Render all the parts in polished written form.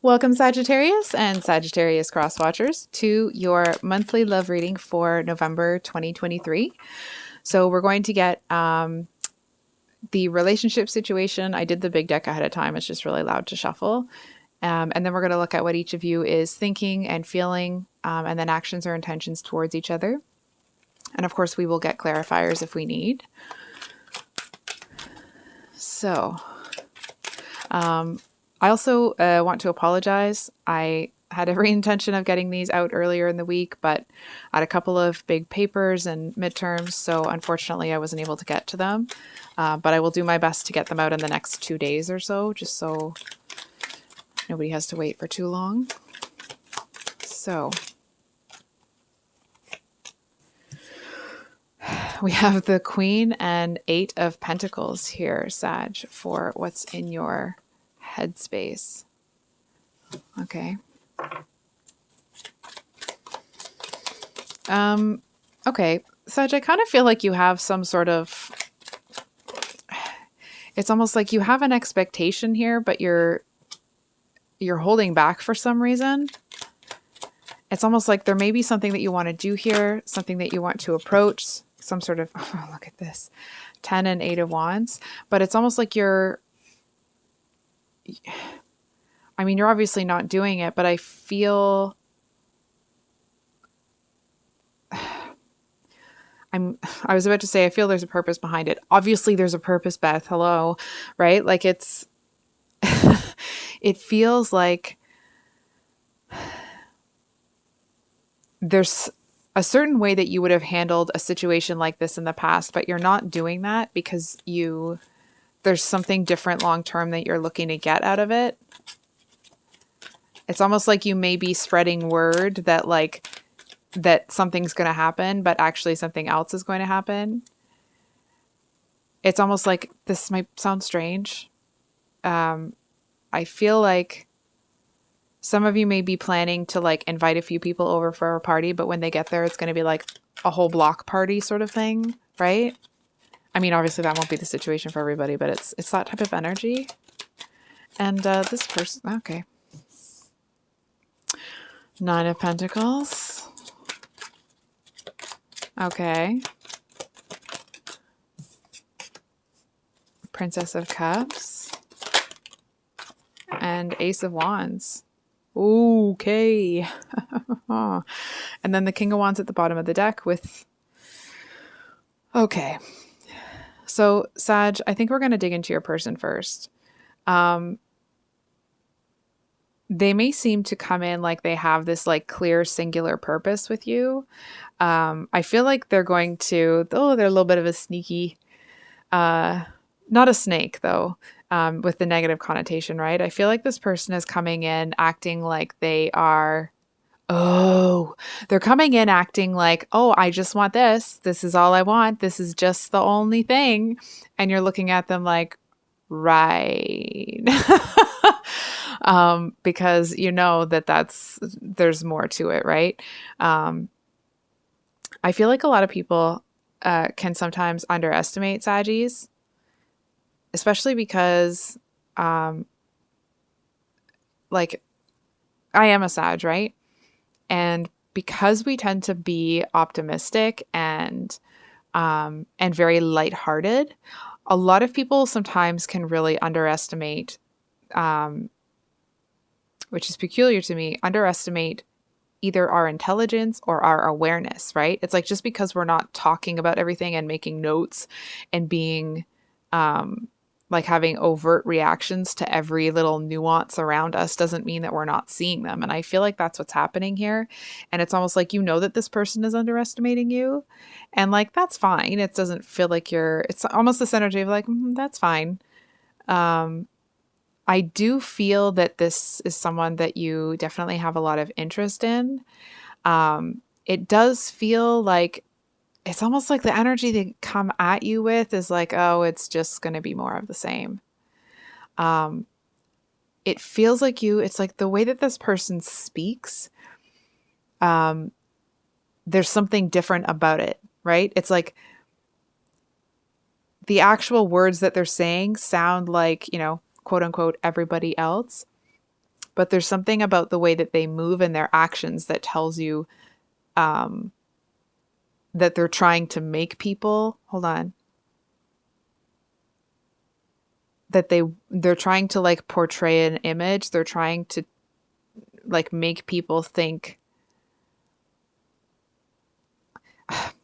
Welcome, Sagittarius and Sagittarius cross-watchers, to your monthly love reading for November 2023. So we're going to get the relationship situation. I did the big deck ahead of time. It's just really loud to shuffle. And then we're going to look at what each of you is thinking and feeling, and then actions or intentions towards each other. And of course, we will get clarifiers if we need. So I also want to apologize. I had every intention of getting these out earlier in the week, but I had a couple of big papers and midterms, so unfortunately I wasn't able to get to them. But I will do my best to get them out in the next 2 days or so, just so nobody has to wait for too long. So we have the Queen and 8 of Pentacles here, Sag, for what's in your headspace. Okay. Okay, Sag, I kind of feel like you have some sort of, it's almost like you have an expectation here, but you're holding back for some reason. It's almost like there may be something that you want to do here, something that you want to approach, some sort of, oh, look at this, 10 and 8 of Wands, but it's almost like you're obviously not doing it, but I feel I was about to say, I feel there's a purpose behind it. Obviously there's a purpose, Beth. Hello, right? Like it's, it feels like there's a certain way that you would have handled a situation like this in the past, but you're not doing that because there's something different long-term that you're looking to get out of it. It's almost like you may be spreading word that something's going to happen, but actually something else is going to happen. It's almost like, this might sound strange. I feel like some of you may be planning to invite a few people over for a party, but when they get there, it's going to be like a whole block party sort of thing, right? I mean, obviously that won't be the situation for everybody, but it's that type of energy. And this person, okay. 9 of Pentacles. Okay. Princess of Cups. And Ace of Wands. Okay. And then the King of Wands at the bottom of the deck with... Okay. So, Sag, I think we're going to dig into your person first. They may seem to come in like they have this clear singular purpose with you. I feel like they're going to, they're a little bit of a sneaky, not a snake though, with the negative connotation, right? I feel like this person is coming in acting like they are, they're coming in acting like, oh, I just want this. This is all I want. This is just the only thing. And you're looking at them like, right. Because you know there's more to it, right? I feel like a lot of people can sometimes underestimate Saggies, especially because I am a Sag, right? And because we tend to be optimistic and very lighthearted, a lot of people sometimes can really underestimate, which is peculiar to me, underestimate either our intelligence or our awareness, right? It's like, just because we're not talking about everything and making notes and being having overt reactions to every little nuance around us doesn't mean that we're not seeing them. And I feel like that's what's happening here. And it's almost like, that this person is underestimating you. And that's fine. It doesn't feel like it's almost this energy of that's fine. I do feel that this is someone that you definitely have a lot of interest in. It does feel like it's almost like the energy they come at you with is like, oh, it's just going to be more of the same. It feels like it's like the way that this person speaks, there's something different about it, right? It's like the actual words that they're saying sound like, quote unquote, everybody else. but there's something about the way that they move and their actions that tells you that they're trying to make people, hold on, that they're trying to like portray an image. They're trying to like make people think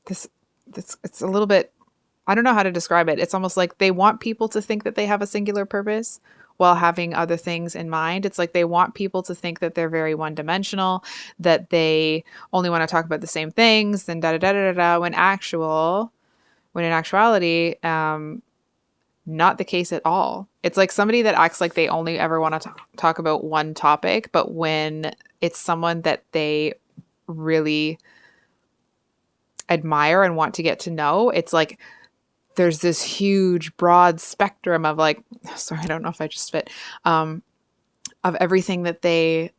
this it's a little bit, I don't know how to describe it. It's almost like they want people to think that they have a singular purpose while having other things in mind. It's like they want people to think that they're very one-dimensional, that they only want to talk about the same things, then da da da da da. When in actuality, not the case at all. It's like somebody that acts like they only ever want to talk about one topic, but when it's someone that they really admire and want to get to know, it's like there's this huge broad spectrum of like, sorry, I don't know if I just spit, of everything that they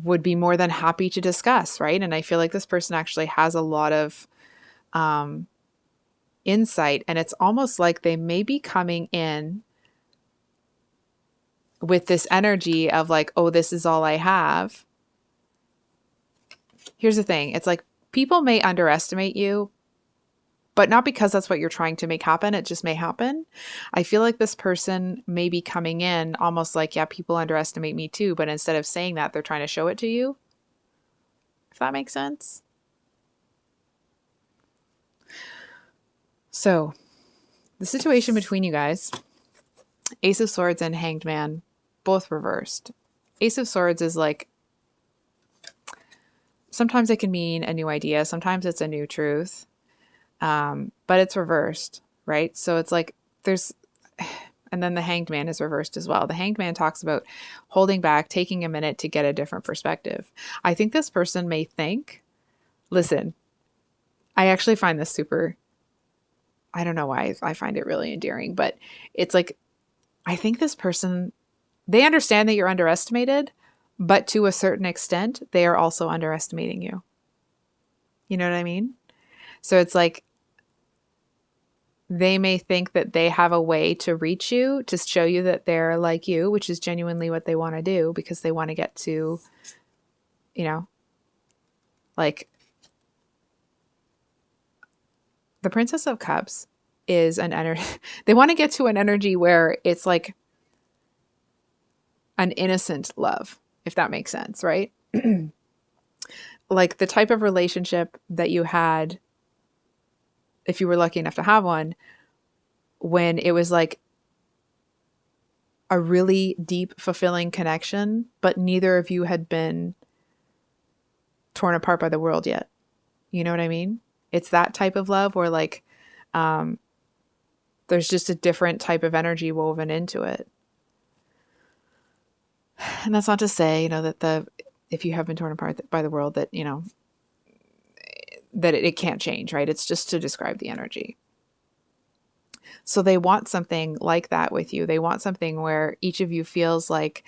would be more than happy to discuss, right? And I feel like this person actually has a lot of insight, and it's almost like they may be coming in with this energy of like, oh, this is all I have. Here's the thing. It's like people may underestimate you, but not because that's what you're trying to make happen. It just may happen. I feel like this person may be coming in almost like, yeah, people underestimate me too. But instead of saying that, they're trying to show it to you. If that makes sense. So the situation between you guys, Ace of Swords and Hanged Man, both reversed. Ace of Swords is like, sometimes it can mean a new idea. Sometimes it's a new truth. But it's reversed, right? So it's like and then the Hanged Man is reversed as well. The Hanged Man talks about holding back, taking a minute to get a different perspective. I think this person may think, listen, I actually find this super, I don't know why I find it really endearing, but it's like, I think this person, they understand that you're underestimated, but to a certain extent, they are also underestimating you. You know what I mean? So it's like, they may think that they have a way to reach you, to show you that they're like you, which is genuinely what they want to do because they want to get to, you know, like the Princess of Cups is an energy. They want to get to an energy where it's like an innocent love, if that makes sense, right? Like the type of relationship that you had, if you were lucky enough to have one, when it was like a really deep, fulfilling connection, but neither of you had been torn apart by the world yet. You know what I mean? It's that type of love where like, there's just a different type of energy woven into it. And that's not to say, you know, that if you have been torn apart by the world, that, you know, that it can't change, right? It's just to describe the energy. So they want something like that with you. They want something where each of you feels like,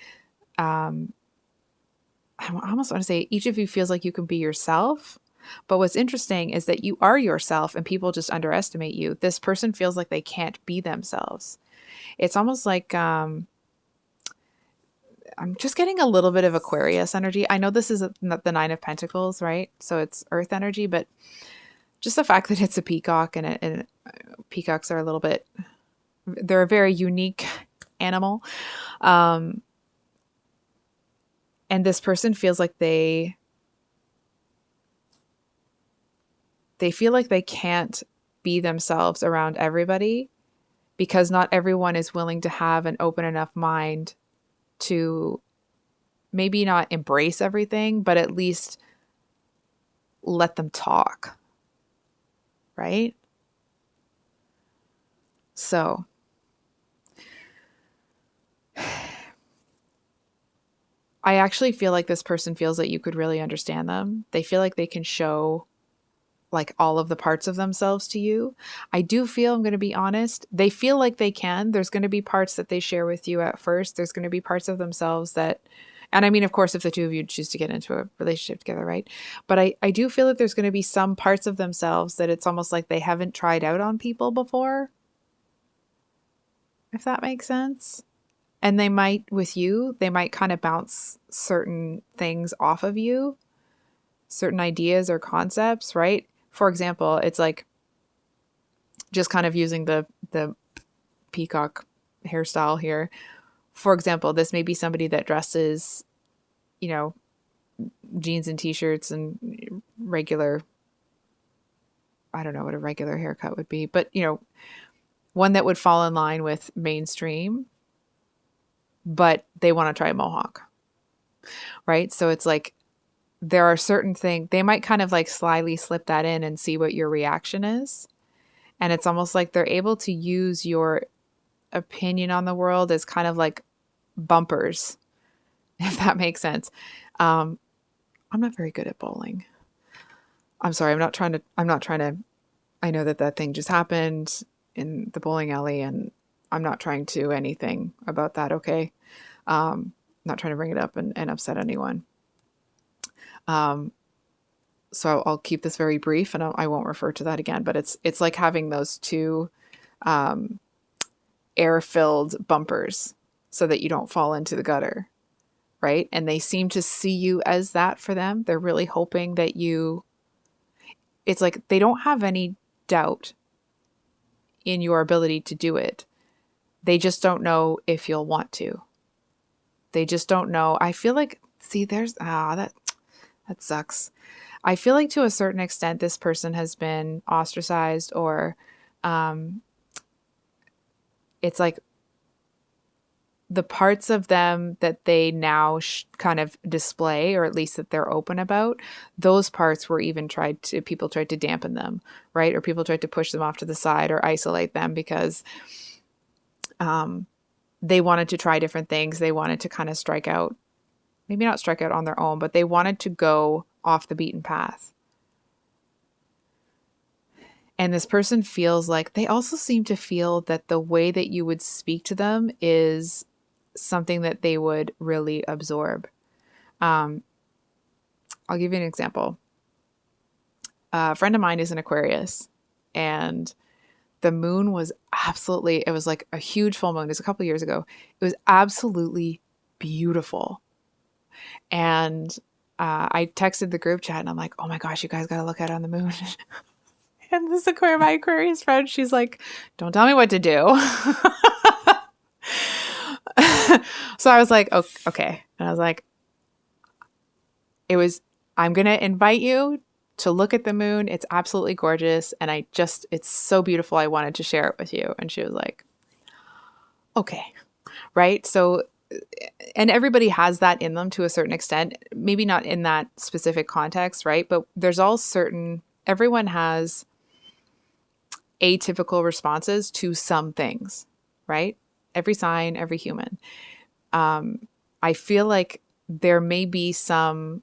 I almost want to say each of you feels like you can be yourself. But what's interesting is that you are yourself and people just underestimate you. This person feels like they can't be themselves. It's almost like, I'm just getting a little bit of Aquarius energy. I know this is the Nine of Pentacles, right? So it's earth energy, but just the fact that it's a peacock and peacocks are a little bit, they're a very unique animal. And this person feels like they feel like they can't be themselves around everybody because not everyone is willing to have an open enough mind to maybe not embrace everything, but at least let them talk. Right? So I actually feel like this person feels that you could really understand them. They feel like they can show like all of the parts of themselves to you. I do feel, I'm going to be honest, they feel like they can. There's going to be parts that they share with you at first. There's going to be parts of themselves that, and I mean, of course, if the two of you choose to get into a relationship together, right? But I do feel that there's going to be some parts of themselves that it's almost like they haven't tried out on people before. If that makes sense. And they might, with you, they might kind of bounce certain things off of you, certain ideas or concepts, right? For example, it's like just kind of using the peacock hairstyle here. For example, this may be somebody that dresses, you know, jeans and t-shirts and regular, I don't know what a regular haircut would be, but one that would fall in line with mainstream, but they want to try a mohawk, right? So it's like there are certain things they might kind of like slyly slip that in and see what your reaction is. And it's almost like they're able to use your opinion on the world as kind of like bumpers, if that makes sense. I'm not very good at bowling. I'm sorry. I'm not trying to, I know that thing just happened in the bowling alley and I'm not trying to anything about that. Okay. Not trying to bring it up and upset anyone. So I'll keep this very brief and I won't refer to that again, but it's like having those two, air-filled bumpers so that you don't fall into the gutter, right? And they seem to see you as that for them. They're really hoping that it's like they don't have any doubt in your ability to do it. They just don't know if you'll want to. They just don't know. I feel like, see, that sucks. I feel like to a certain extent, this person has been ostracized or, it's like the parts of them that they now kind of display, or at least that they're open about, those parts were even people tried to dampen them, right? Or people tried to push them off to the side or isolate them because they wanted to try different things. They wanted to kind of strike out, maybe not strike out on their own, but they wanted to go off the beaten path. And this person feels like, they also seem to feel that the way that you would speak to them is something that they would really absorb. I'll give you an example. A friend of mine is an Aquarius, and the moon was it was like a huge full moon. It was a couple of years ago. It was absolutely beautiful. And I texted the group chat and I'm like, oh my gosh, you guys got to look out on the moon. And this my Aquarius friend, she's like, don't tell me what to do. So I was like, oh, okay. And I was like, I'm going to invite you to look at the moon. It's absolutely gorgeous. And it's so beautiful. I wanted to share it with you. And she was like, okay. Right. So, and everybody has that in them to a certain extent, maybe not in that specific context. Right. But everyone has atypical responses to some things, right? Every sign, every human. I feel like there may be some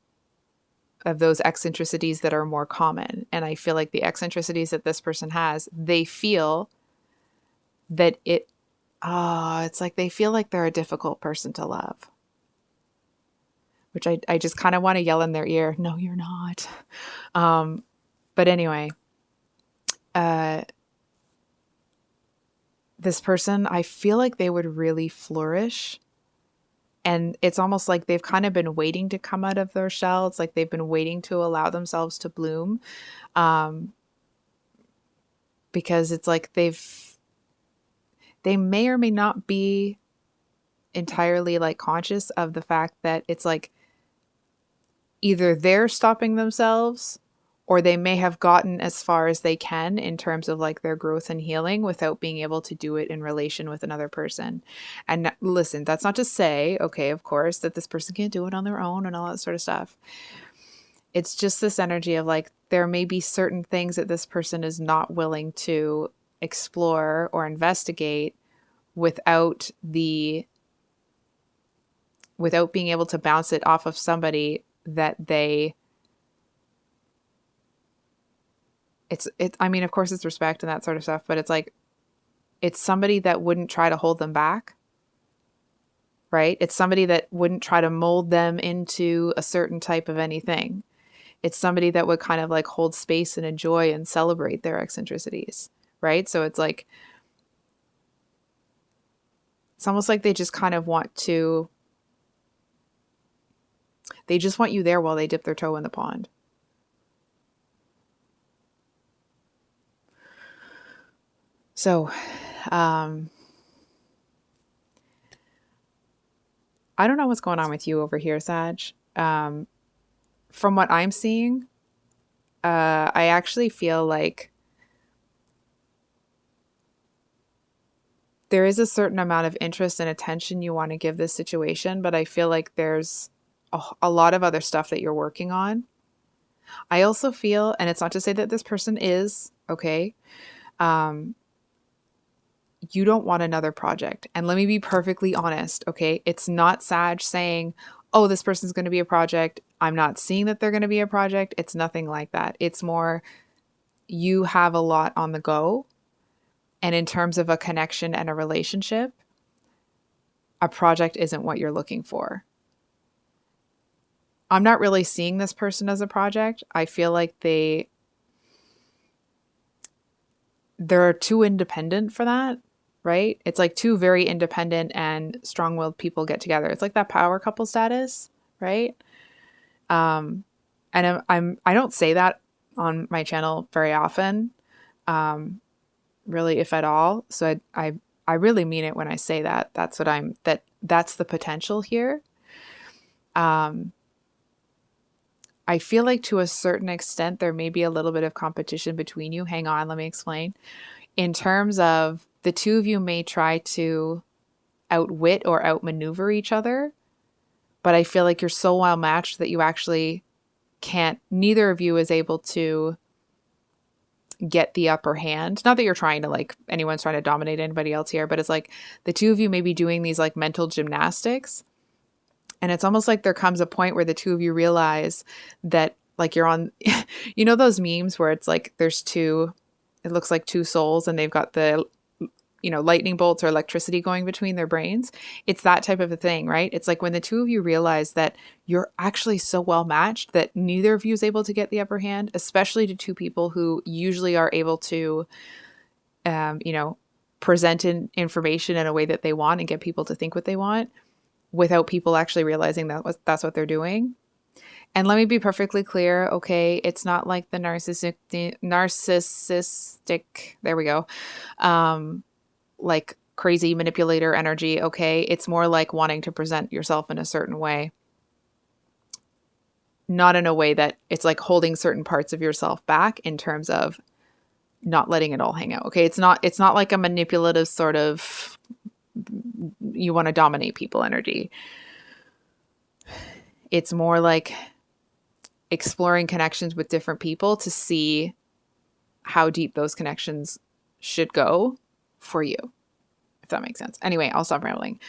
of those eccentricities that are more common. And I feel like the eccentricities that this person has, they feel that it's like they feel like they're a difficult person to love. Which I just kind of want to yell in their ear, no, you're not. But anyway, this person, I feel like they would really flourish. And it's almost like they've kind of been waiting to come out of their shell. It's like they've been waiting to allow themselves to bloom. Because it's like they may or may not be entirely like conscious of the fact that it's like either they're stopping themselves or they may have gotten as far as they can in terms of like their growth and healing without being able to do it in relation with another person. And listen, that's not to say, okay, of course, that this person can't do it on their own and all that sort of stuff. It's just this energy of like, there may be certain things that this person is not willing to explore or investigate without being able to bounce it off of somebody that I mean, of course it's respect and that sort of stuff, but it's like, it's somebody that wouldn't try to hold them back, right? It's somebody that wouldn't try to mold them into a certain type of anything. It's somebody that would kind of like hold space and enjoy and celebrate their eccentricities, right? So it's like, It's almost like they just kind of they just want you there while they dip their toe in the pond. So, I don't know what's going on with you over here, Sag. From what I'm seeing, I actually feel like there is a certain amount of interest and attention you want to give this situation, but I feel like there's a lot of other stuff that you're working on. I also feel, and it's not to say that this person is, okay, you don't want another project. And let me be perfectly honest, okay? It's not Sag saying, oh, this person's going to be a project. I'm not seeing that they're going to be a project. It's nothing like that. It's more you have a lot on the go. And in terms of a connection and a relationship, a project isn't what you're looking for. I'm not really seeing this person as a project. I feel like they're too independent for that, right? It's like two very independent and strong-willed people get together. It's like that power couple status, right? And I don't say that on my channel very often, really, if at all. So I really mean it when I say that. That's the potential here. I feel like to a certain extent, there may be a little bit of competition between you. Hang on, let me explain. In terms of the two of you may try to outwit or outmaneuver each other, but I feel like you're so well matched that you actually can't, neither of you is able to get the upper hand. Not that you're trying to anyone's trying to dominate anybody else here, but it's like the two of you may be doing these like mental gymnastics. And it's almost like there comes a point where the two of you realize that like you're on, you know, those memes where it's like it looks like two souls and they've got the, lightning bolts or electricity going between their brains. It's that type of a thing, right? It's like when the two of you realize that you're actually so well matched that neither of you is able to get the upper hand, especially to two people who usually are able to, present information in a way that they want and get people to think what they want without people actually realizing that's what they're doing. And let me be perfectly clear, okay? It's not like the narcissistic, there we go, like crazy manipulator energy, okay? It's more like wanting to present yourself in a certain way. Not in a way that it's like holding certain parts of yourself back in terms of not letting it all hang out, okay? It's not like a manipulative sort of you want to dominate people energy. It's more like exploring connections with different people to see how deep those connections should go for you, if that makes sense. Anyway, I'll stop rambling.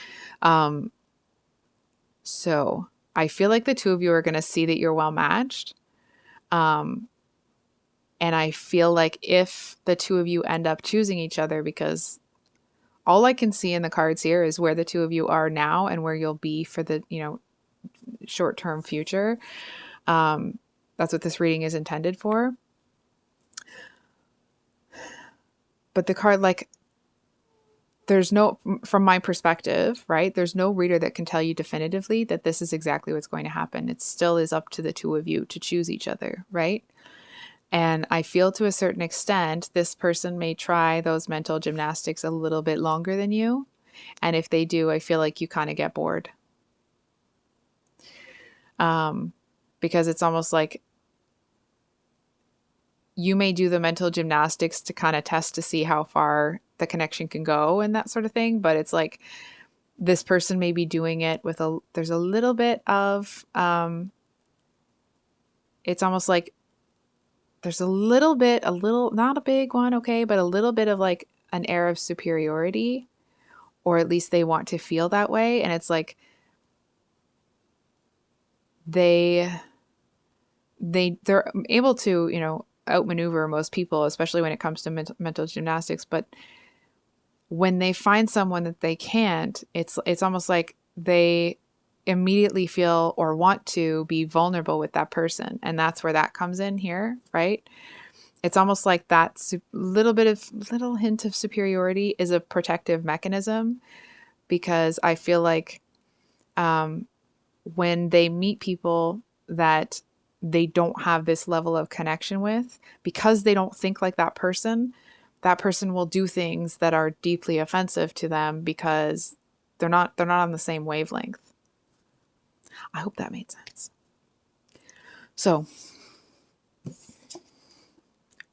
So I feel like the two of you are going to see that you're well matched. And I feel like if the two of you end up choosing each other, because all I can see in the cards here is where the two of you are now and where you'll be for the, short-term future. That's what this reading is intended for. But the card, there's no, from my perspective, right? There's no reader that can tell you definitively that this is exactly what's going to happen. It still is up to the two of you to choose each other, right? And I feel to a certain extent, this person may try those mental gymnastics a little bit longer than you. And if they do, I feel like you kind of get bored. Because it's almost like you may do the mental gymnastics to kind of test to see how far the connection can go and that sort of thing. But it's like this person may be doing it with there's a little bit of, it's almost like there's not a big one, okay, but a little bit of like an air of superiority, or at least they want to feel that way. And it's like they're able to, outmaneuver most people, especially when it comes to mental gymnastics. But when they find someone that they can't, it's almost like they immediately feel or want to be vulnerable with that person. And that's where that comes in here, right? It's almost like that little hint of superiority is a protective mechanism because I feel like when they meet people that they don't have this level of connection with, because they don't think like that person will do things that are deeply offensive to them because they're not on the same wavelength. I hope that made sense. So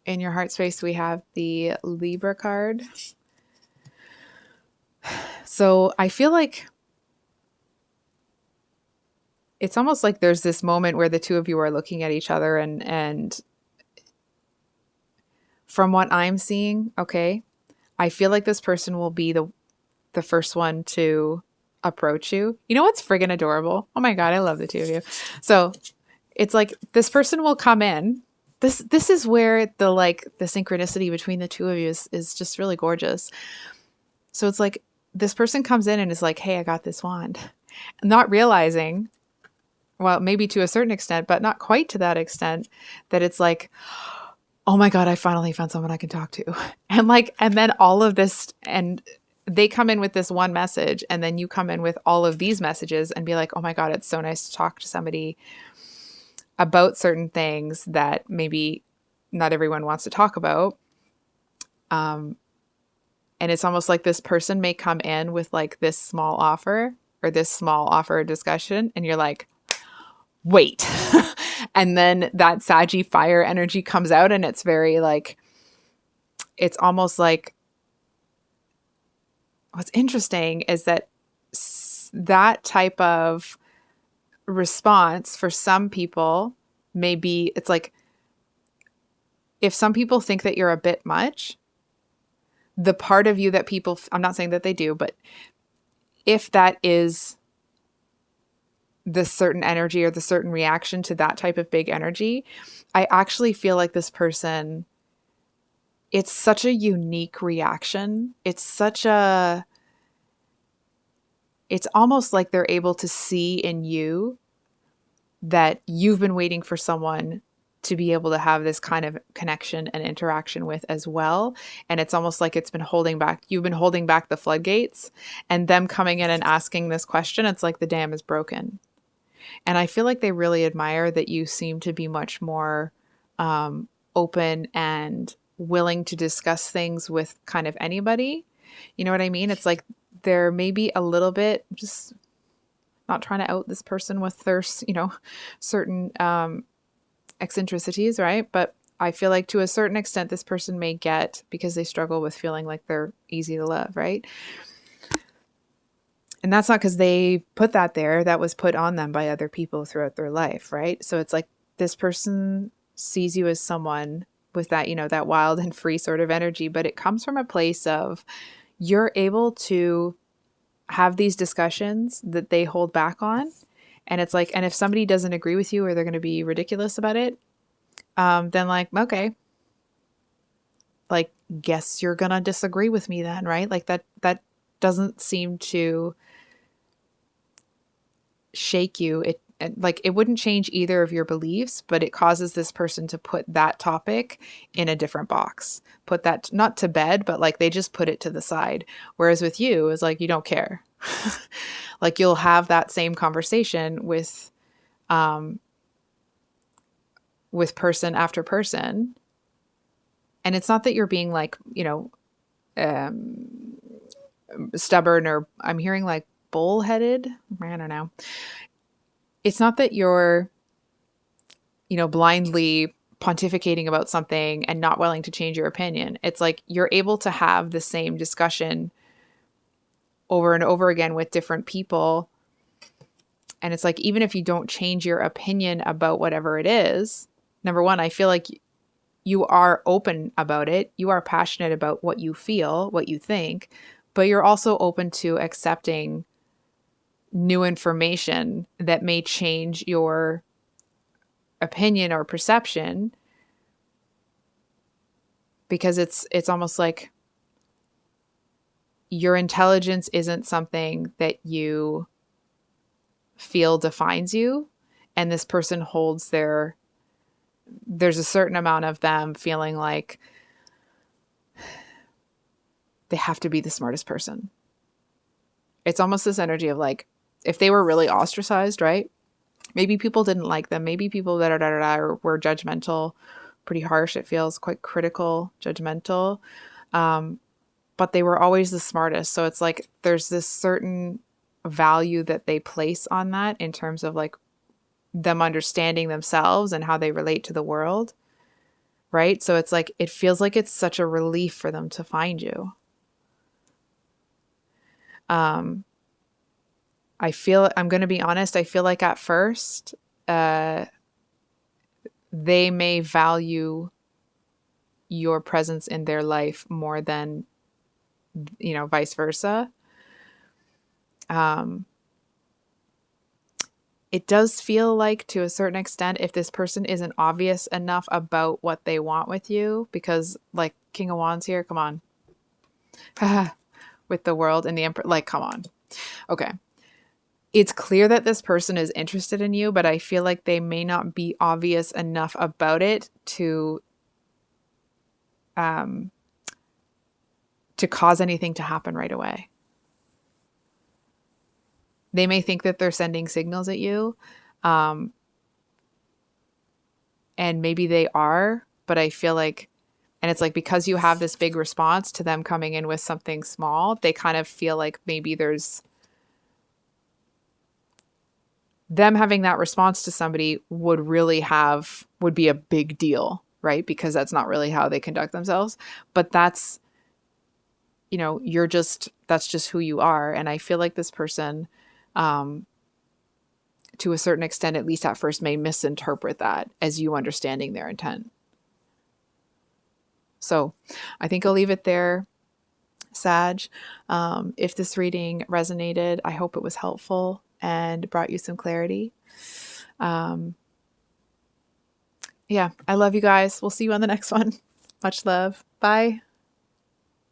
in your heart space, we have the Libra card. So I feel like it's almost like there's this moment where the two of you are looking at each other, and from what I'm seeing, okay, I feel like this person will be the first one to approach you. You know what's friggin' adorable? Oh my God, I love the two of you. So it's like this person will come in. This is where the synchronicity between the two of you is just really gorgeous. So it's like this person comes in and is like, hey, I got this wand. Not realizing, well, maybe to a certain extent, but not quite to that extent, that it's like, oh my God, I finally found someone I can talk to. And then all of this, and they come in with this one message, and then you come in with all of these messages and be like, oh my God, it's so nice to talk to somebody about certain things that maybe not everyone wants to talk about. And it's almost like this person may come in with like this small offer or this small offer discussion, and you're like, wait. And then that Saggy fire energy comes out, and it's very like, it's almost like, what's interesting is that that type of response for some people may be, it's like, if some people think that you're a bit much, the part of you that people, I'm not saying that they do, but if that is the certain energy or the certain reaction to that type of big energy, I actually feel like this person, it's such a unique reaction. It's almost like they're able to see in you that you've been waiting for someone to be able to have this kind of connection and interaction with as well. And it's almost like you've been holding back the floodgates, and them coming in and asking this question, it's like the dam is broken. And I feel like they really admire that you seem to be much more open and willing to discuss things with kind of anybody. You know what I mean? It's like there may be a little bit, just not trying to out this person with their, certain eccentricities, right? But I feel like to a certain extent, this person may get, because they struggle with feeling like they're easy to love, right? And that's not because they put that there. That was put on them by other people throughout their life, right? So it's like this person sees you as someone with that, that wild and free sort of energy, but it comes from a place of you're able to have these discussions that they hold back on. And it's like, and if somebody doesn't agree with you or they're going to be ridiculous about it, then like, okay, like, guess you're going to disagree with me then, right? Like that doesn't seem to shake you. It wouldn't change either of your beliefs, but it causes this person to put that topic in a different box, put that not to bed, but like they just put it to the side. Whereas with you, it's like, you don't care. Like you'll have that same conversation with person after person. And it's not that you're being like, stubborn, or I'm hearing like bullheaded. I don't know. It's not that you're, blindly pontificating about something and not willing to change your opinion. It's like you're able to have the same discussion over and over again with different people. And it's like, even if you don't change your opinion about whatever it is, number one, I feel like you are open about it. You are passionate about what you feel, what you think, but you're also open to accepting new information that may change your opinion or perception, because it's almost like your intelligence isn't something that you feel defines you, and this person holds there's a certain amount of them feeling like they have to be the smartest person. It's almost this energy of like, if they were really ostracized, right? Maybe people didn't like them. Maybe people were judgmental, pretty harsh. It feels quite critical, judgmental. But they were always the smartest. So it's like there's this certain value that they place on that in terms of like them understanding themselves and how they relate to the world, right? So it's like it feels like it's such a relief for them to find you. I'm going to be honest, I feel like at first, they may value your presence in their life more than, vice versa. It does feel like, to a certain extent, if this person isn't obvious enough about what they want with you, because like King of Wands here, come on. With the World and the Emperor, like, come on. Okay. It's clear that this person is interested in you, but I feel like they may not be obvious enough about it to cause anything to happen right away. They may think that they're sending signals at you, and maybe they are, but I feel like, and it's like because you have this big response to them coming in with something small, they kind of feel like maybe there's them having that response to somebody would be a big deal, right? Because that's not really how they conduct themselves. But that's, that's just who you are. And I feel like this person, to a certain extent, at least at first, may misinterpret that as you understanding their intent. So I think I'll leave it there, Sag. If this reading resonated, I hope it was helpful and brought you some clarity. Yeah, I love you guys. We'll see you on the next one. Much love. Bye.